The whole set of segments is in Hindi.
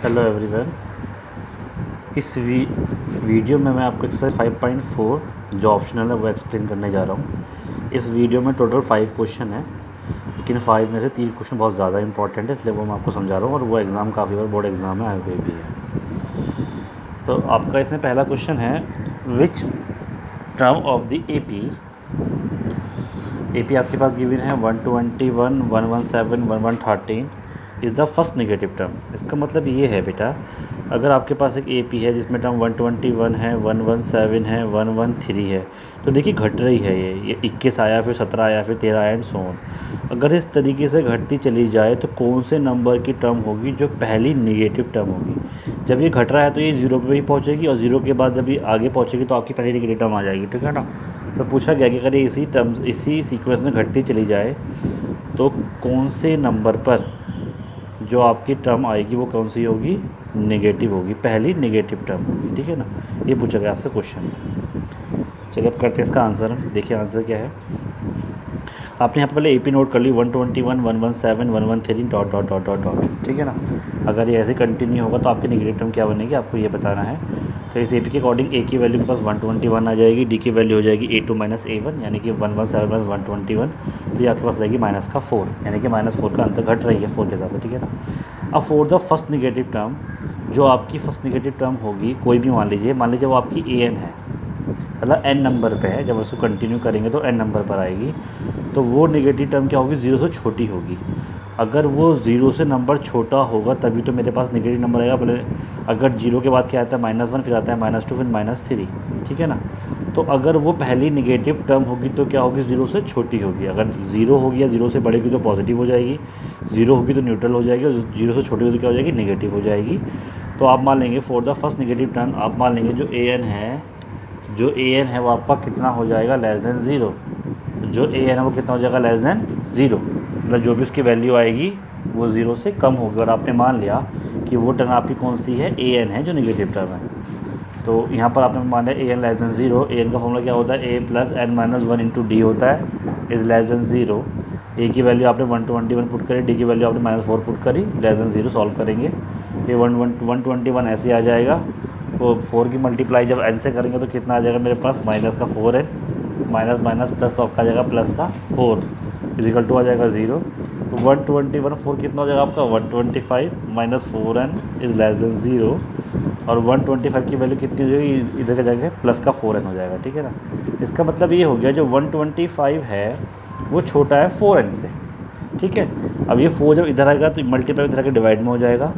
Hello everyone. इस वीडियो में मैं आपको एक्सरसाइज 5.4 जो ऑप्शनल है वो एक्सप्लेन करने जा रहा हूँ। इस वीडियो में टोटल 5 क्वेश्चन है, लेकिन 5 में से 3 क्वेश्चन बहुत ज़्यादा इंपॉर्टेंट है, इसलिए वो मैं आपको समझा रहा हूँ और वो एग्ज़ाम काफ़ी बार बोर्ड एग्ज़ाम में आए हुए भी है। तो आपका इसमें पहला क्वेश्चन है, which term of the AP आपके पास गिवन है 121, 117, 1113 is the first negative term. इसका मतलब ये है बेटा, अगर आपके पास एक AP है जिसमें टर्म 121 है, 117 है, 113 है, तो देखिए घट रही है ये 21 आया, फिर 17 आया, फिर 13 आया एंड सो ऑन। अगर इस तरीके से घटती चली जाए तो कौन से नंबर की टर्म होगी जो पहली नेगेटिव टर्म होगी। जब ये घट रहा है तो ये ज़ीरो पे ही पहुँचेगी, और ज़ीरो के बाद जब ये आगे पहुँचेगी तो आपकी पहली नेगेटिव टर्म आ जाएगी, ठीक है ना। तो पूछा गया कि अगर ये इसी सीक्वेंस में घटती चली जाए तो कौन से नंबर पर जो आपकी टर्म आएगी वो कौन सी होगी, नेगेटिव होगी, पहली नेगेटिव टर्म होगी, ठीक है ना। ये पूछा गया आपसे क्वेश्चन। चलिए अब करते हैं इसका आंसर। देखिए आंसर क्या है। आपने यहाँ पर पहले AP नोट कर ली, 121, 117, 113 dot dot dot dot dot, ठीक है ना। अगर ये ऐसे कंटिन्यू होगा तो आपकी नेगेटिव टर्म क्या बनेगी, आपको ये बताना है। तो इस AP के अकॉर्डिंग A की वैल्यू के पास 121 आ जाएगी, D की वैल्यू हो जाएगी A2 - A1 यानी कि 117 - 121, तो ये आपके पास रहेगी -4 यानी कि -4 का अंतर घट रही है 4 के हिसाब से, ठीक है ना। अब for the first negative term, जो आपकी फर्स्ट नेगेटिव टर्म होगी, कोई भी मान लीजिए वो आपकी AN है, मतलब n नंबर पे है, जब उसको कंटिन्यू करेंगे तो n नंबर पर आएगी, तो वो नेगेटिव टर्म क्या होगी, 0 से छोटी होगी। अगर वो 0 से नंबर छोटा होगा तभी तो मेरे पास नेगेटिव नंबर आएगा। पहले अगर 0 के बाद क्या आता है -1, फिर आता है -2, फिर -3, ठीक है ना। तो अगर वो पहली नेगेटिव टर्म होगी तो क्या होगी, 0 से छोटी होगी। अगर 0 होगी या 0 से बढ़ेगी तो पॉजिटिव हो जाएगी, 0 होगी तो न्यूट्रल हो जाएगी, और 0 से छोटी होगी तो क्या हो जाएगी, नेगेटिव हो जाएगी। तो आप मान लेंगे for the first negative term, आप मान लेंगे जो AN है वो आपका कितना हो जाएगा, लेस देन 0। जो AN है वो कितना हो जाएगा, लेस देन 0, मतलब जो भी उसकी वैल्यू आएगी वो 0 से कम होगी। और आपने मान लिया कि वो टर्म आपकी कौन सी है, AN है, जो नेगेटिव टर्म है। तो यहाँ पर आपने मान लिया AN लेस देन 0। AN का फॉर्मूला क्या होता है, A + n - 1 × D होता है, इज़ लेस देन 0। A की वैल्यू आपने 121 पुट करी, D की वैल्यू आपने -4 पुट करी, लेस देन 0 सॉल्व करेंगे, ये 121 ऐसे आ जाएगा। तो 4 की मल्टीप्लाई जब n से करेंगे तो कितना आ जाएगा मेरे पास, -4n, माइनस प्लस तो आपका आ जाएगा +4 इजिकल टू आ जाएगा 0। तो 121 4 कितना हो जाएगा आपका, 125 -4n इज़ लेस देन 0। और 125 की वैल्यू कितनी हो जाएगी, इधर के जगह +4n हो जाएगा, ठीक है ना। इसका मतलब ये हो गया, जो 125 है वो छोटा है 4n से, ठीक है। अब ये 4 जब इधर आएगा तो मल्टीप्लाई इधर के डिवाइड में हो जाएगा।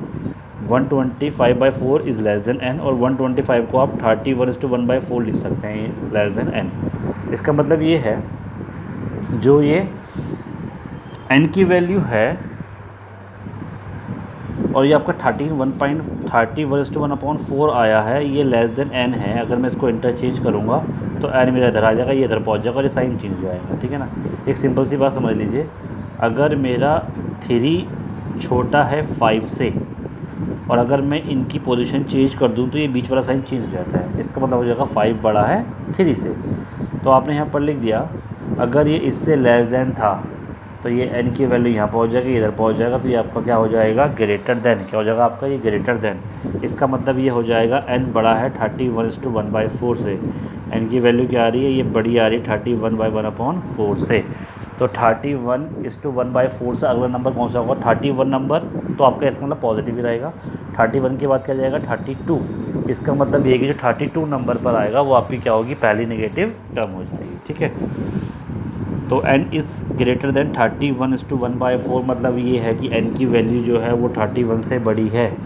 125/4 इज़ लेस देन n, और 125 को आप 31:1/4 लिख सकते हैं, लेस देन n। इसका मतलब ये है, जो ये n की वैल्यू है और ये आपका 31/4 आया है, ये लेस देन n है। अगर मैं इसको इंटरचेंज करूँगा तो n मेरा इधर आ जाएगा, ये इधर पहुँच जाएगा और ये साइन चेंज हो जाएगा, ठीक है ना। एक सिंपल सी बात समझ लीजिए, अगर मेरा 3 छोटा है 5 से, और अगर मैं इनकी पोजीशन चेंज कर दूं तो ये बीच वाला साइन चेंज हो जाता है। इसका मतलब हो जाएगा 5 बड़ा है 3 से। तो आपने यहाँ पर लिख दिया, अगर ये इससे लेस देन था तो ये n की वैल्यू यहाँ पहुँच जाएगी, इधर पहुँच जाएगा, तो ये आपका क्या हो जाएगा, ग्रेटर देन, क्या हो जाएगा आपका, ये ग्रेटर देन। इसका मतलब ये हो जाएगा n बड़ा है 31:1/4 से, n की वैल्यू क्या आ रही है, ये बड़ी आ रही है 31/1/4 से। तो 31:1/4 से अगला नंबर कौन सा होगा, 31 नंबर, तो आपका इसका मतलब पॉजिटिव ही रहेगा। 31 के बाद क्या जाएगा, 32। इसका मतलब ये कि जो 32 नंबर पर आएगा वो आपकी क्या होगी, पहली नेगेटिव टर्म हो जाएगी, ठीक है। तो n इज़ ग्रेटर देन 31:1/4, मतलब ये है कि n की वैल्यू जो है वो 31 से बड़ी है,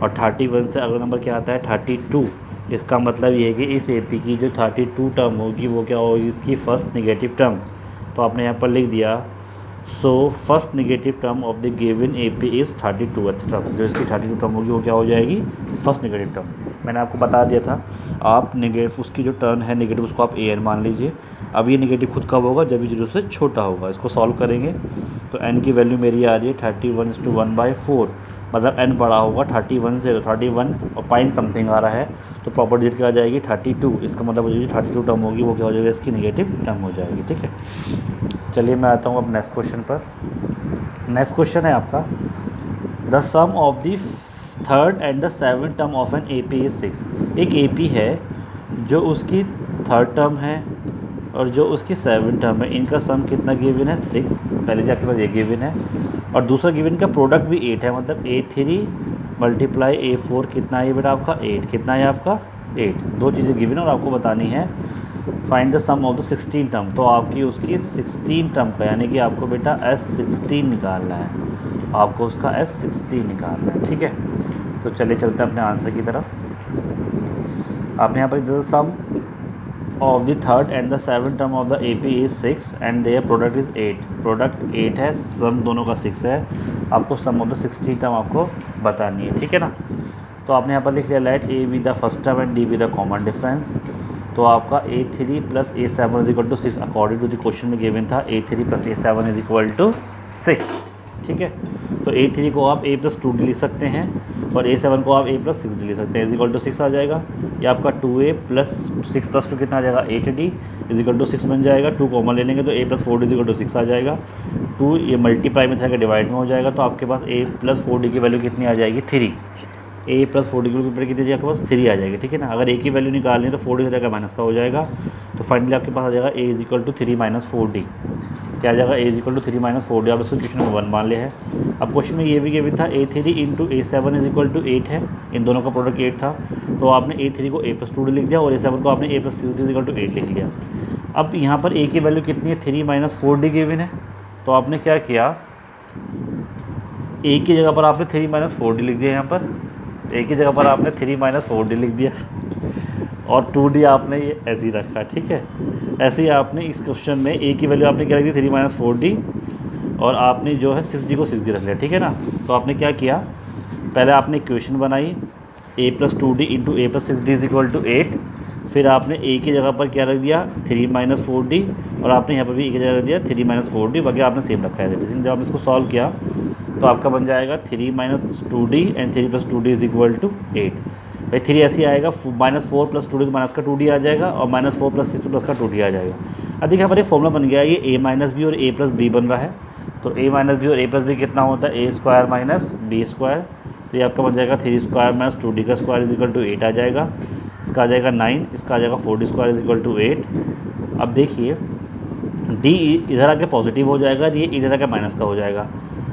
और 31 से अगला नंबर क्या आता है, 32। इसका मतलब ये है कि इस AP की जो 32 टर्म होगी वो क्या होगी, इसकी फर्स्ट नेगेटिव टर्म। तो आपने यहाँ पर लिख दिया, so first negative term of the given AP is 32th term. जो इसकी 32 टर्म होगी वो क्या हो जाएगी, फर्स्ट नेगेटिव टर्म। मैंने आपको बता दिया था, आप नेगेटिव उसकी जो टर्म है नेगेटिव उसको आप AN मान लीजिए। अब ये नेगेटिव खुद कब होगा, जब ये 0 से छोटा होगा। इसको सॉल्व करेंगे तो n की वैल्यू मेरी आ रही है 31:1/4, मतलब n बड़ा होगा 31 से, तो 31 और पॉइंट समथिंग आ रहा है, तो प्रॉपर डिजिट क्या आ जाएगी, 32। इसका मतलब जो 32 टर्म होगी वो क्या हो जाएगी, इसकी नेगेटिव टर्म हो जाएगी, ठीक है। चलिए मैं आता हूँ अब नेक्स्ट क्वेश्चन पर। नेक्स्ट क्वेश्चन है आपका, the sum of the third and the seven term of an A P is 6। एक ए पी है जो उसकी थर्ड टर्म है और जो उसकी सेवन टर्म है, इनका सम कितना गिवन है 6। पहले जाके पास ये गिवन है और दूसरा गिवन का प्रोडक्ट भी 8 है, मतलब A3 मल्टीप्लाई A4 कितना है बेटा आपका 8। कितना है आपका 8। दो चीज़ें गिवन है और आपको बतानी है find the sum of the 16 term. तो आपकी उसकी 16 टर्म का यानी कि आपको बेटा S16 निकालना है, आपको उसका S16 निकालना है। ठीक है, तो चलिए चलते हैं अपने आंसर की तरफ। आपने यहाँ पर sum of the third and the seven term of the A P is 6 and their product is 8। Product 8 है, सम दोनों का 6 है, आपको सम ऑफ द 16 टर्म आपको बतानी है। ठीक है ना, तो आपने यहाँ पर लिख लिया let A be the first term and D be the common difference. तो आपका A3 plus A7 is equal to 6 according to the question में गिवन था A3 plus A7 is equal to 6। ठीक है, तो A3 को आप A प्लस 2D लिख सकते हैं और A7 को आप A प्लस 6D लिख सकते हैं, इज इक्वल टू 6 आ जाएगा। ये आपका 2A प्लस 6 प्लस 2 कितना आ जाएगा 8D इज इक्वल टू 6 बन जाएगा। 2 कॉमन ले लेंगे तो A plus 4D is equal to 6 आ जाएगा। 2 ये मल्टीप्लाई में था डिवाइड में हो जाएगा, तो आपके पास A प्लस 4D की वैल्यू कितनी आ जाएगी 3। A प्लस 4D की वैल्यू कितनी आपके पास 3 आ जाएगी। ठीक है ना, अगर A की वैल्यू निकालनी है तो 4D हो जाएगा माइनस का हो जाएगा, तो फाइनली आपके पास आ जाएगा A is equal to 3 minus 4D। क्या आ जाएगा A is equal to 3 minus 4D। आप इसको क्वेश्चन नंबर 1 मान लिया है। अब क्वेश्चन में ये भी गिवन था A3 into A7 is equal to 8 है, इन दोनों का प्रोडक्ट 8 था, तो आपने A3 को A प्लस 2D लिख दिया और A7 को आपने A plus 6D is equal to 8 लिख लिया। अब यहाँ पर A की वैल्यू कितनी है 3 माइनस 4D गिवन है, तो आपने क्या किया A की जगह पर आपने 3 माइनस 4D लिख दिया। यहाँ पर A की जगह पर आपने 3 माइनस 4D लिख दिया और 2D आपने ये ऐसे ही रखा। ठीक है, ऐसे ही आपने इस क्वेश्चन में A की वैल्यू आपने क्या रख दी 3 माइनस 4D और आपने जो है 6D को 6D रख लिया। ठीक है ना, तो आपने क्या किया पहले आपने इक्वेशन बनाई A plus 2D into A plus 6D is equal to 8। फिर आपने A की जगह पर क्या रख दिया 3 माइनस 4D और आपने यहाँ पर भी A की जगह रख दिया 3 माइनस 4D, बाकी आपने सेम रखा है। जब आपने इसको सॉल्व किया तो आपका बन जाएगा 3 minus 2D and 3 plus 2D is equal to 8। भाई 3 ऐसे ही आएगा, माइनस 4 प्लस 2D माइनस का 2D आ जाएगा और माइनस 4 प्लस 6 प्लस का 2D आ जाएगा। अब देखिए यहाँ पर एक फॉर्मूला बन गया, ये A माइनस बी और A प्लस बी बन रहा है, तो A माइनस बी और A प्लस बी कितना होता है A square minus B square. तो ये आपका बन जाएगा 3 स्क्वायर माइनस 2D का स्क्वायर इज इक्वल टू 8 आ जाएगा। इसका आ जाएगा 9, इसका आ जाएगा 4D square is equal to 8। अब देखिए D इधर आके पॉजिटिव हो जाएगा, ये इधर आके माइनस का हो जाएगा,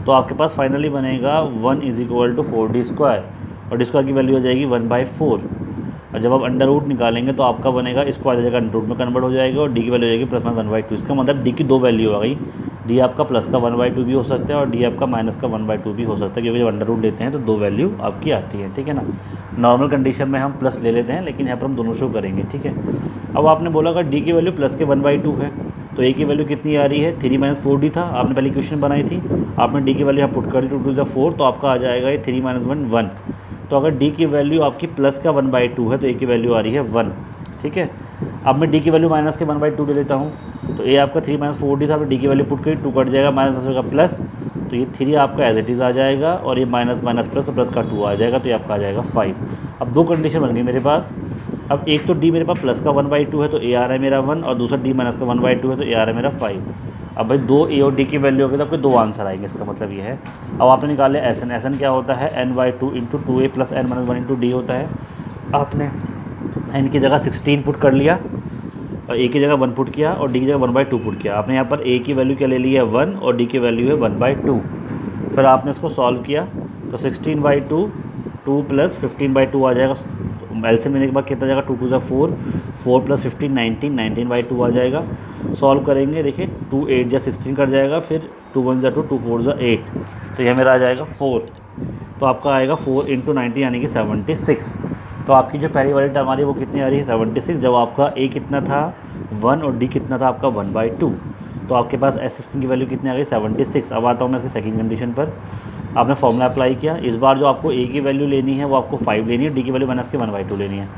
तो आपके पास फाइनली बनेगा 1 is equal to 4D square और डी स्क्वायर की वैल्यू हो जाएगी 1/4। और जब आप अंडर रूट निकालेंगे तो आपका बनेगा स्क्वायर जगह अंडर रूट में कन्वर्ट हो जाएगा और डी की वैल्यू हो जाएगी प्लस माइनस 1/2। इसका मतलब डी की दो वैल्यू आ गई, डी आपका प्लस का 1/2 भी हो सकता है और डी आपका माइनस का 1/2 भी हो सकता है, क्योंकि जब अंडर रूट लेते हैं तो दो वैल्यू आपकी आती है। ठीक है ना, नॉर्मल कंडीशन में हम प्लस ले लेते हैं, लेकिन यहाँ पर हम दोनों शो करेंगे। ठीक है, अब आपने बोला अगर डी की वैल्यू प्लस के 1/2 है तो ए की वैल्यू कितनी आ रही है 3 माइनस 4D था, आपने पहले इक्वेशन बनाई थी, आपने डी की वैल्यू यहाँ पुट कर दी 2 टू द 4, तो आपका आ जाएगा ये 3 माइनस 1 1। तो अगर डी की वैल्यू आपकी प्लस का 1/2 है तो ए की वैल्यू आ रही है 1। ठीक है, अब मैं डी की वैल्यू माइनस के 1/2 ले लेता हूँ, तो ए आपका 3 माइनस 4D था, आपने डी की वैल्यू पुट करी 2 कट जाएगा, माइनस का प्लस, तो ये 3 आपका एज इट इज़ आ जाएगा और ये माइनस माइनस प्लस, तो प्लस का 2 आ जाएगा, तो ये आपका आ जाएगा 5। अब दो कंडीशन बन गई मेरे पास। अब एक तो डी मेरे पास प्लस का 1/2 है तो ए आ रहा है मेरा 1, और दूसरा डी माइनस का 1/2 है तो ए आ रहा है मेरा 5। अब भाई दो ए और डी की वैल्यू होगी तो आपके दो आंसर आएंगे, इसका मतलब ये है। अब आपने निकाले एस एन क्या होता है n/2 into 2a plus n minus 1 into D होता है। आपने n की जगह 16 पुट कर लिया और a की जगह 1 पुट किया और d की जगह 1/2 पुट किया। आपने यहाँ पर a की वैल्यू क्या ले ली है 1 और d की वैल्यू है 1/2। फिर आपने इसको सॉल्व किया तो 16/2 2 प्लस 15/2 आ जाएगा, एलसीएम लेने के बाद कितना जाएगा 2 टू ज़ा 4, 4 प्लस 15 19, 19/2 आ जाएगा। सॉल्व करेंगे देखिए 2 8 जा 16 कट जाएगा, फिर 2 1 ज़ा 2, 2 4 ज़ा 8, तो यह मेरा आ जाएगा 4। तो आपका आएगा 4 इंटू 90 यानी कि 76। तो आपकी जो पहली वाली टर्म आ रही है वो कितनी आ रही है 76, जब आपका ए कितना था 1 और डी कितना था आपका 1/2। तो आपके पास S16 की वैल्यू कितनी आ गई 76। अब आता हूँ मैं इसकी सेकंड कंडीशन पर। आपने फॉर्मूला अप्लाई किया, इस बार जो आपको ए की वैल्यू लेनी है वो आपको 5 लेनी है, डी की वैल्यू माइनस के 1/2 लेनी है।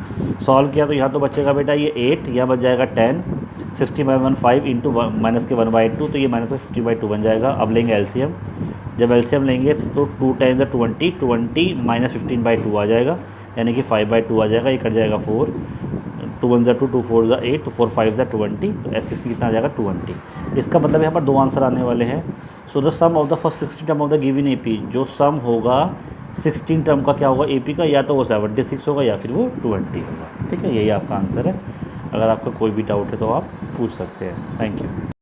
सॉल्व किया तो यहाँ तो बचेगा बेटा ये 8, यहाँ बच जाएगा 10, 60 माइनस 1 5 इंटू माइनस के 1/2, तो ये माइनस का 50/2 बन जाएगा। अब लेंगे एलसीएम, जब एलसीएम लेंगे तो 2 टाइम्स 20, 20 माइनस 15/2 आ जाएगा, यानी कि 5/2 आ जाएगा, ये कट जाएगा 4, 2 1 ज़ा 2, 2 4 ज़ा 8, तो 4 5 ज़ा 20, तो S16 कितना आ जाएगा 20। इसका मतलब यहाँ पर दो आंसर आने वाले हैं। So the sum of the first 60 term of the given AP, जो सम होगा 16 टर्म का क्या होगा एपी का, या तो वो 76 होगा या फिर वो 20 होगा। ठीक है, यही आपका आंसर है। अगर आपका कोई भी डाउट है तो आप पूछ सकते हैं। Thank you.